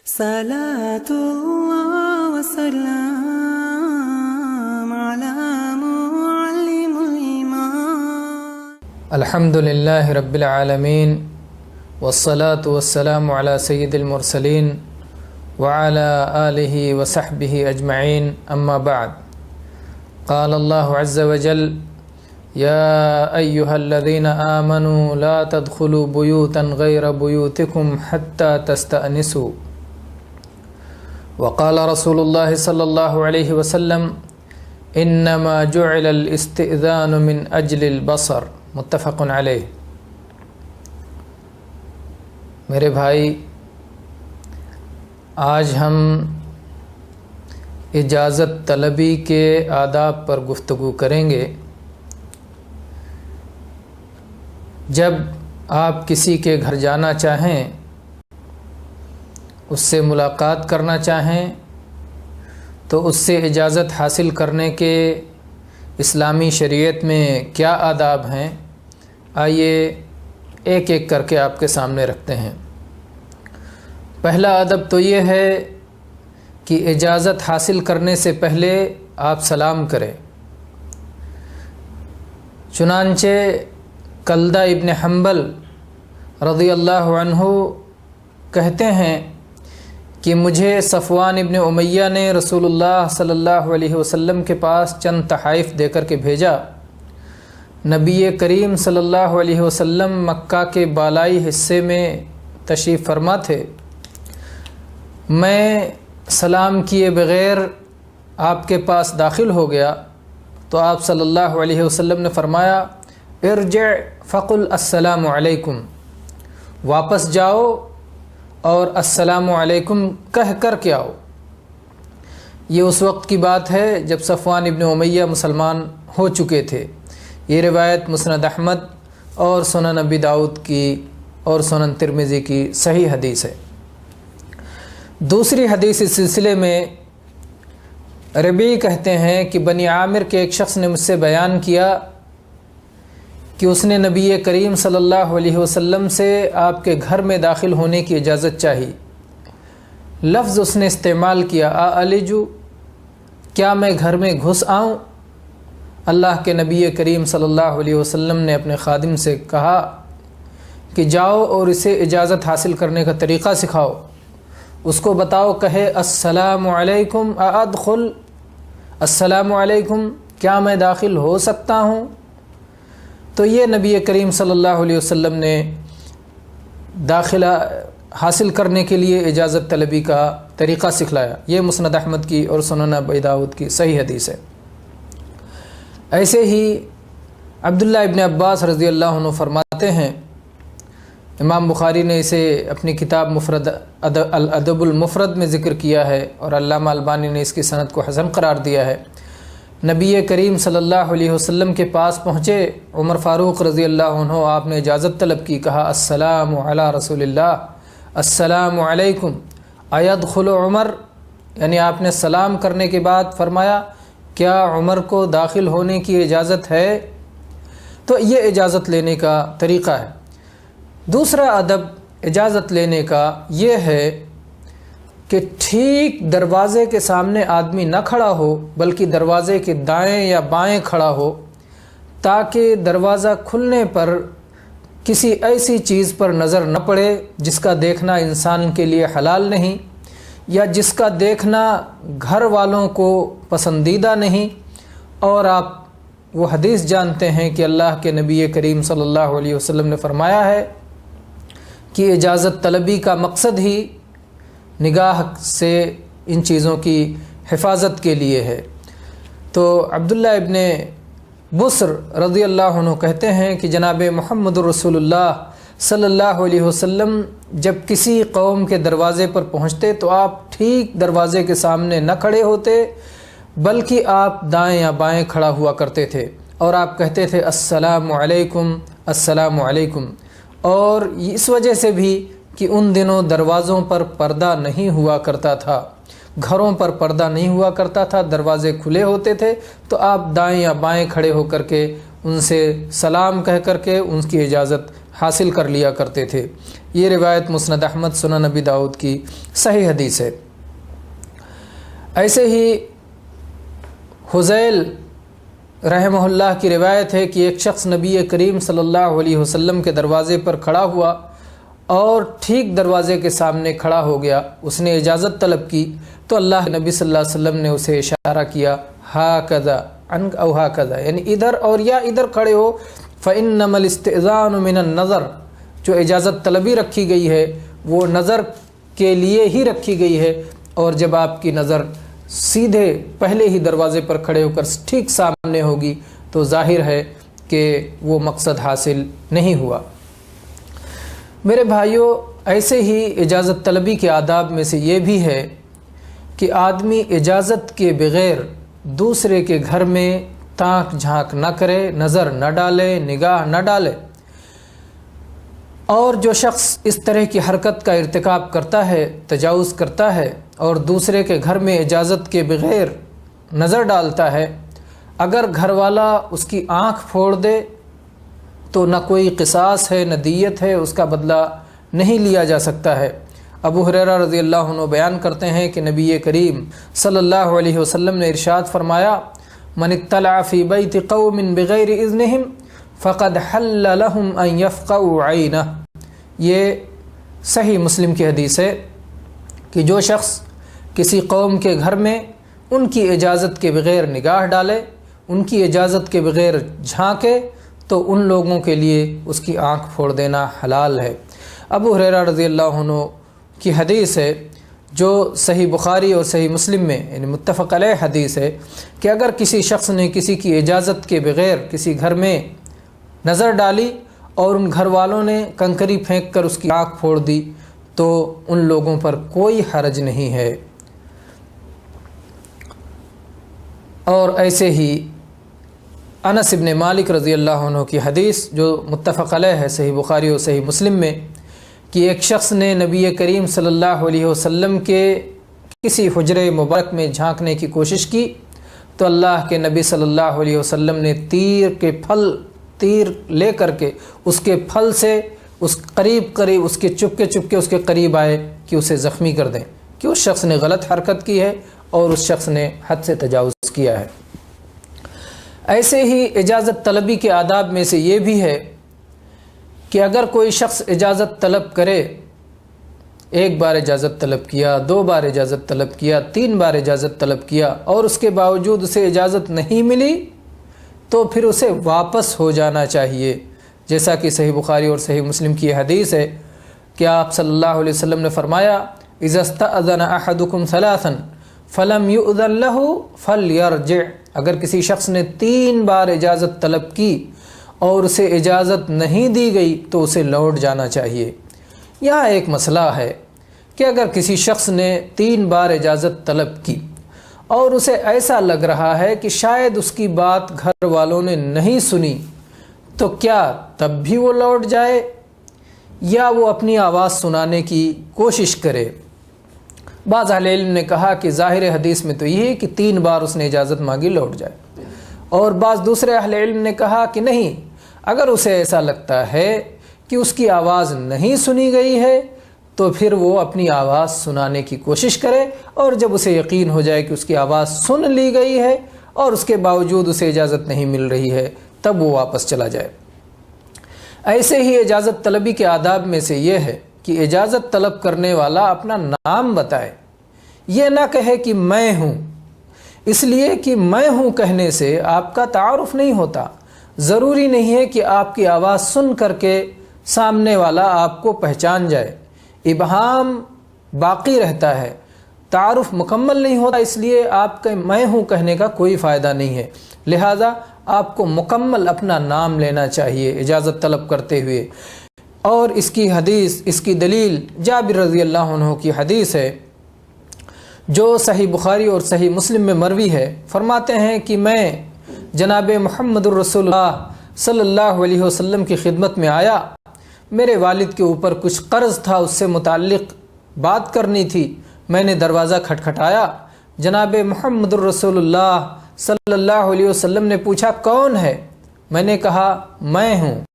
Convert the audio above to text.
صلاة الله وسلام على معلم الإيمان. الحمد لله رب العالمين والصلاة والسلام على سيد المرسلين وعلى آله وصحبه أجمعين. أما بعد، قال الله عز وجل: يا أيها الذين آمنوا لا تدخلوا بيوتا غير بيوتكم حتى تستأنسوا. وقال رسول الله صلى الله عليه وسلم: انما جعل الاستئذان من اجل البصر. متفق علیہ. میرے بھائی، آج ہم اجازت طلبی کے آداب پر گفتگو کریں گے. جب آپ کسی کے گھر جانا چاہیں، اس سے ملاقات کرنا چاہیں، تو اس سے اجازت حاصل کرنے کے اسلامی شریعت میں کیا آداب ہیں، آئیے ایک ایک کر کے آپ کے سامنے رکھتے ہیں. پہلا ادب تو یہ ہے کہ اجازت حاصل کرنے سے پہلے آپ سلام کریں. چنانچہ کلدہ ابن حنبل رضی اللہ عنہ کہتے ہیں کہ مجھے صفوان ابن امیہ نے رسول اللہ صلی اللہ علیہ وسلم کے پاس چند تحائف دے کر کے بھیجا. نبی کریم صلی اللہ علیہ وسلم مکہ کے بالائی حصے میں تشریف فرما تھے. میں سلام کیے بغیر آپ کے پاس داخل ہو گیا تو آپ صلی اللہ علیہ وسلم نے فرمایا: ارجع فقل السلام علیکم. واپس جاؤ اور السلام علیکم کہہ کر کے آؤ. یہ اس وقت کی بات ہے جب صفوان ابن امیہ مسلمان ہو چکے تھے. یہ روایت مسند احمد اور سنن ابی داؤد کی اور سنن ترمذی کی صحیح حدیث ہے. دوسری حدیث اس سلسلے میں ربیع کہتے ہیں کہ بنی عامر کے ایک شخص نے مجھ سے بیان کیا کہ اس نے نبی کریم صلی اللہ علیہ وسلم سے آپ کے گھر میں داخل ہونے کی اجازت چاہی. لفظ اس نے استعمال کیا: الجو، کیا میں گھر میں گھس آؤں؟ اللہ کے نبی کریم صلی اللہ علیہ وسلم نے اپنے خادم سے کہا کہ جاؤ اور اسے اجازت حاصل کرنے کا طریقہ سکھاؤ. اس کو بتاؤ، کہے السلام علیکم ادخل، السلام علیکم، کیا میں داخل ہو سکتا ہوں؟ تو یہ نبی کریم صلی اللہ علیہ وسلم نے داخلہ حاصل کرنے کے لیے اجازت طلبی کا طریقہ سکھلایا. یہ مسند احمد کی اور سنن ابی داؤد کی صحیح حدیث ہے. ایسے ہی عبداللہ ابن عباس رضی اللہ عنہ فرماتے ہیں، امام بخاری نے اسے اپنی کتاب الادب المفرد میں ذکر کیا ہے اور علامہ البانی نے اس کی سند کو حسن قرار دیا ہے. نبی کریم صلی اللہ علیہ وسلم کے پاس پہنچے عمر فاروق رضی اللہ عنہ، آپ نے اجازت طلب کی. کہا: السلام علی رسول اللہ، السلام علیکم ایدخل عمر، یعنی آپ نے سلام کرنے کے بعد فرمایا: کیا عمر کو داخل ہونے کی اجازت ہے؟ تو یہ اجازت لینے کا طریقہ ہے. دوسرا ادب اجازت لینے کا یہ ہے کہ ٹھیک دروازے کے سامنے آدمی نہ کھڑا ہو بلکہ دروازے کے دائیں یا بائیں کھڑا ہو، تاکہ دروازہ کھلنے پر کسی ایسی چیز پر نظر نہ پڑے جس کا دیکھنا انسان کے لیے حلال نہیں، یا جس کا دیکھنا گھر والوں کو پسندیدہ نہیں. اور آپ وہ حدیث جانتے ہیں کہ اللہ کے نبی کریم صلی اللہ علیہ وسلم نے فرمایا ہے کہ اجازت طلبی کا مقصد ہی نگاہ سے ان چیزوں کی حفاظت کے لیے ہے. تو عبداللہ ابن بصر رضی اللہ عنہ کہتے ہیں کہ جناب محمد رسول اللہ صلی اللہ علیہ وسلم جب کسی قوم کے دروازے پر پہنچتے تو آپ ٹھیک دروازے کے سامنے نہ کھڑے ہوتے بلکہ آپ دائیں یا بائیں کھڑا ہوا کرتے تھے اور آپ کہتے تھے: السلام علیکم، السلام علیکم. اور اس وجہ سے بھی کہ ان دنوں دروازوں پر پردہ نہیں ہوا کرتا تھا، گھروں پر پردہ نہیں ہوا کرتا تھا، دروازے کھلے ہوتے تھے، تو آپ دائیں یا بائیں کھڑے ہو کر کے ان سے سلام کہہ کر کے ان کی اجازت حاصل کر لیا کرتے تھے۔ یہ روایت مسند احمد سنن نبی داؤد کی صحیح حدیث ہے۔ ایسے ہی حذیل رحمہ اللہ کی روایت ہے کہ ایک شخص نبی کریم صلی اللہ علیہ وسلم کے دروازے پر کھڑا ہوا اور ٹھیک دروازے کے سامنے کھڑا ہو گیا۔ اس نے اجازت طلب کی تو اللہ کے نبی صلی اللہ علیہ وسلم نے اسے اشارہ کیا، ہاکذا عنک او ہاکذا، یعنی ادھر اور یا ادھر کھڑے ہو۔ فإنما الاستئذان من النظر، جو اجازت طلبی رکھی گئی ہے وہ نظر کے لیے ہی رکھی گئی ہے، اور جب آپ کی نظر سیدھے پہلے ہی دروازے پر کھڑے ہو کر ٹھیک سامنے ہوگی تو ظاہر ہے کہ وہ مقصد حاصل نہیں ہوا۔ میرے بھائیوں، ایسے ہی اجازت طلبی کے آداب میں سے یہ بھی ہے کہ آدمی اجازت کے بغیر دوسرے کے گھر میں تانک جھانک نہ کرے، نظر نہ ڈالے، نگاہ نہ ڈالے۔ اور جو شخص اس طرح کی حرکت کا ارتکاب کرتا ہے، تجاوز کرتا ہے اور دوسرے کے گھر میں اجازت کے بغیر نظر ڈالتا ہے، اگر گھر والا اس کی آنکھ پھوڑ دے تو نہ کوئی قصاص ہے نہ دیت ہے، اس کا بدلہ نہیں لیا جا سکتا ہے۔ ابو ہریرہ رضی اللہ عنہ بیان کرتے ہیں کہ نبی کریم صلی اللہ علیہ وسلم نے ارشاد فرمایا، من اطلع فی بیت قوم بغیر اذنہم فقد حل لهم ان يفقعوا عینہ۔ یہ صحیح مسلم کی حدیث ہے کہ جو شخص کسی قوم کے گھر میں ان کی اجازت کے بغیر نگاہ ڈالے، ان کی اجازت کے بغیر جھانکے، تو ان لوگوں کے لیے اس کی آنکھ پھوڑ دینا حلال ہے۔ ابو ہریرہ رضی اللہ عنہ کی حدیث ہے جو صحیح بخاری اور صحیح مسلم میں یعنی متفق علیہ حدیث ہے کہ اگر کسی شخص نے کسی کی اجازت کے بغیر کسی گھر میں نظر ڈالی اور ان گھر والوں نے کنکری پھینک کر اس کی آنکھ پھوڑ دی تو ان لوگوں پر کوئی حرج نہیں ہے۔ اور ایسے ہی انس بن مالک رضی اللہ عنہ کی حدیث جو متفق علیہ ہے صحیح بخاری اور صحیح مسلم میں کہ ایک شخص نے نبی کریم صلی اللہ علیہ وسلم کے کسی حجرے مبارک میں جھانکنے کی کوشش کی تو اللہ کے نبی صلی اللہ علیہ وسلم نے تیر لے کر کے اس کے پھل سے اس قریب اس کے چپکے اس کے قریب آئے کہ اسے زخمی کر دیں، کہ اس شخص نے غلط حرکت کی ہے اور اس شخص نے حد سے تجاوز کیا ہے۔ ایسے ہی اجازت طلبی کے آداب میں سے یہ بھی ہے کہ اگر کوئی شخص اجازت طلب کرے، ایک بار اجازت طلب کیا، 2 بار اجازت طلب کیا، 3 بار اجازت طلب کیا اور اس کے باوجود اسے اجازت نہیں ملی تو پھر اسے واپس ہو جانا چاہیے، جیسا کہ صحیح بخاری اور صحیح مسلم کی حدیث ہے کہ آپ صلی اللہ علیہ وسلم نے فرمایا، اذا استأذن احدکم ثلاثا فلم یؤذن له فلیرجع۔ اگر کسی شخص نے 3 بار اجازت طلب کی اور اسے اجازت نہیں دی گئی تو اسے لوٹ جانا چاہیے۔ یہاں ایک مسئلہ ہے کہ اگر کسی شخص نے 3 بار اجازت طلب کی اور اسے ایسا لگ رہا ہے کہ شاید اس کی بات گھر والوں نے نہیں سنی تو کیا تب بھی وہ لوٹ جائے یا وہ اپنی آواز سنانے کی کوشش کرے؟ بعض اہل علم نے کہا کہ ظاہر حدیث میں تو یہ ہے کہ 3 بار اس نے اجازت مانگی لوٹ جائے، اور بعض دوسرے اہل علم نے کہا کہ نہیں، اگر اسے ایسا لگتا ہے کہ اس کی آواز نہیں سنی گئی ہے تو پھر وہ اپنی آواز سنانے کی کوشش کرے، اور جب اسے یقین ہو جائے کہ اس کی آواز سن لی گئی ہے اور اس کے باوجود اسے اجازت نہیں مل رہی ہے تب وہ واپس چلا جائے۔ ایسے ہی اجازت طلبی کے آداب میں سے یہ ہے کہ اجازت طلب کرنے والا اپنا نام بتائے، یہ نہ کہے کہ میں ہوں، اس لیے کہ میں ہوں کہنے سے آپ کا تعارف نہیں ہوتا۔ ضروری نہیں ہے کہ آپ کی آواز سن کر کے سامنے والا آپ کو پہچان جائے، ابہام باقی رہتا ہے، تعارف مکمل نہیں ہوتا، اس لیے آپ کے میں ہوں کہنے کا کوئی فائدہ نہیں ہے۔ لہذا آپ کو مکمل اپنا نام لینا چاہیے اجازت طلب کرتے ہوئے۔ اور اس کی حدیث، اس کی دلیل جابر رضی اللہ عنہ کی حدیث ہے جو صحیح بخاری اور صحیح مسلم میں مروی ہے۔ فرماتے ہیں کہ میں جناب محمد الرسول اللہ صلی اللہ علیہ وسلم کی خدمت میں آیا، میرے والد کے اوپر کچھ قرض تھا، اس سے متعلق بات کرنی تھی۔ میں نے دروازہ کھٹکھٹایا، جناب محمد الرسول اللہ صلی اللہ علیہ وسلم نے پوچھا کون ہے؟ میں نے کہا میں ہوں۔